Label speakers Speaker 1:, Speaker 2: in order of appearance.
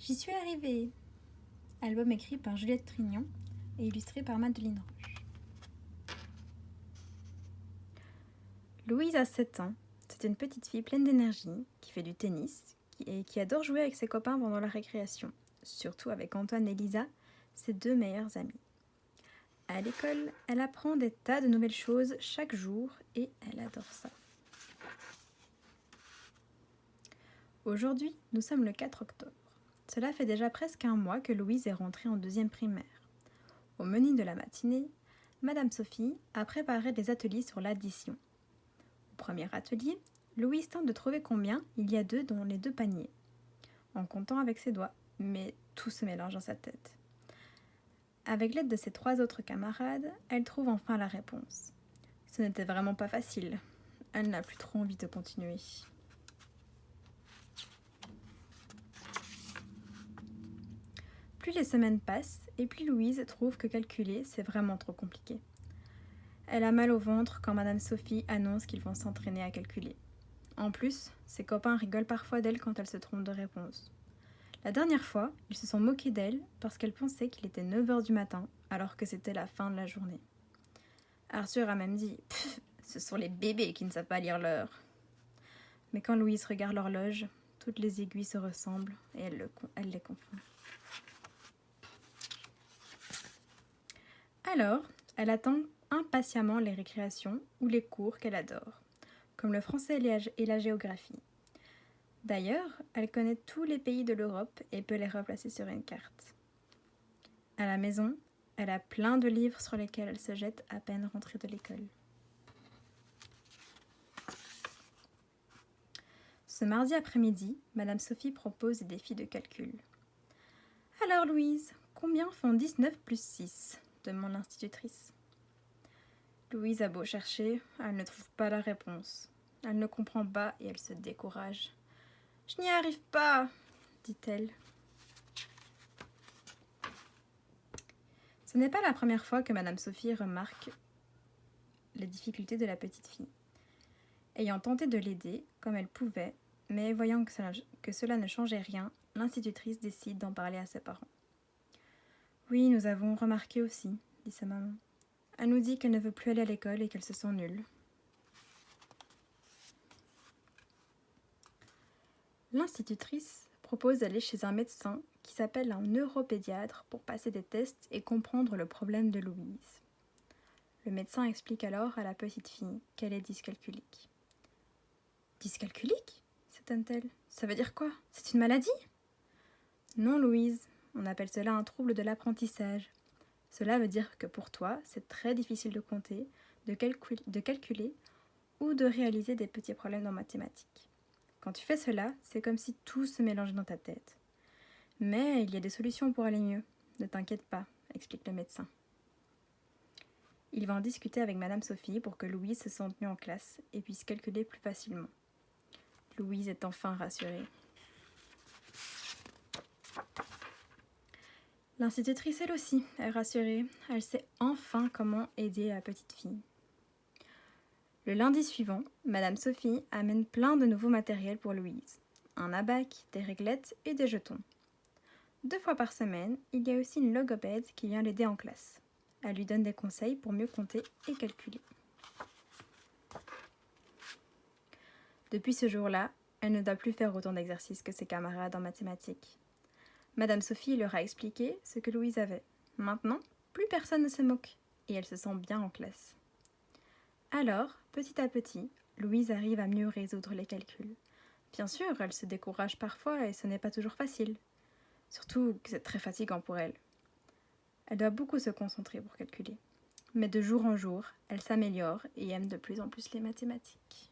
Speaker 1: J'y suis arrivée. Album écrit par Juliette Trignon et illustré par Madeleine Roche. Louise a 7 ans. C'est une petite fille pleine d'énergie qui fait du tennis et qui adore jouer avec ses copains pendant la récréation, surtout avec Antoine et Lisa, ses 2 meilleurs amis. À l'école, elle apprend des tas de nouvelles choses chaque jour et elle adore ça. Aujourd'hui, nous sommes le 4 octobre. Cela fait déjà presque un mois que Louise est rentrée en 2e primaire. Au menu de la matinée, Madame Sophie a préparé des ateliers sur l'addition. Au premier atelier, Louise tente de trouver combien il y a d'œufs dans les 2 paniers, en comptant avec ses doigts, mais tout se mélange dans sa tête. Avec l'aide de ses 3 autres camarades, elle trouve enfin la réponse. Ce n'était vraiment pas facile. Elle n'a plus trop envie de continuer. Plus les semaines passent, et plus Louise trouve que calculer, c'est vraiment trop compliqué. Elle a mal au ventre quand Madame Sophie annonce qu'ils vont s'entraîner à calculer. En plus, ses copains rigolent parfois d'elle quand elle se trompe de réponse. La dernière fois, ils se sont moqués d'elle parce qu'elle pensait qu'il était 9h du matin, alors que c'était la fin de la journée. Arthur a même dit « ce sont les bébés qui ne savent pas lire l'heure ». Mais quand Louise regarde l'horloge, toutes les aiguilles se ressemblent et elle les confond. Alors, elle attend impatiemment les récréations ou les cours qu'elle adore, comme le français et la géographie. D'ailleurs, elle connaît tous les pays de l'Europe et peut les replacer sur une carte. À la maison, elle a plein de livres sur lesquels elle se jette à peine rentrée de l'école. Ce mardi après-midi, Madame Sophie propose des défis de calcul. « Alors Louise, combien font 19 plus 6 ?» demande l'institutrice. Louise a beau chercher, elle ne trouve pas la réponse. Elle ne comprend pas et elle se décourage. « Je n'y arrive pas !» dit-elle. Ce n'est pas la première fois que Madame Sophie remarque les difficultés de la petite fille. Ayant tenté de l'aider comme elle pouvait, mais voyant que cela ne changeait rien, l'institutrice décide d'en parler à ses parents. « Oui, nous avons remarqué aussi, » dit sa maman. « Elle nous dit qu'elle ne veut plus aller à l'école et qu'elle se sent nulle. » L'institutrice propose d'aller chez un médecin qui s'appelle un neuropédiatre pour passer des tests et comprendre le problème de Louise. Le médecin explique alors à la petite fille qu'elle est dyscalculique. « Dyscalculique ?» s'étonne-t-elle. « Ça veut dire quoi? C'est une maladie ?» « Non, Louise, on appelle cela un trouble de l'apprentissage. Cela veut dire que pour toi, c'est très difficile de compter, de calculer ou de réaliser des petits problèmes en mathématiques. Quand tu fais cela, c'est comme si tout se mélangeait dans ta tête. Mais il y a des solutions pour aller mieux. Ne t'inquiète pas, explique le médecin. Il va en discuter avec Madame Sophie pour que Louise se sente mieux en classe et puisse calculer plus facilement. Louise est enfin rassurée. L'institutrice, elle aussi, est rassurée. Elle sait enfin comment aider la petite fille. Le lundi suivant, Madame Sophie amène plein de nouveaux matériels pour Louise. Un abac, des réglettes et des jetons. 2 fois par semaine, il y a aussi une logopède qui vient l'aider en classe. Elle lui donne des conseils pour mieux compter et calculer. Depuis ce jour-là, elle ne doit plus faire autant d'exercices que ses camarades en mathématiques. Madame Sophie leur a expliqué ce que Louise avait. Maintenant, plus personne ne se moque et elle se sent bien en classe. Alors, petit à petit, Louise arrive à mieux résoudre les calculs. Bien sûr, elle se décourage parfois et ce n'est pas toujours facile. Surtout que c'est très fatigant pour elle. Elle doit beaucoup se concentrer pour calculer. Mais de jour en jour, elle s'améliore et aime de plus en plus les mathématiques.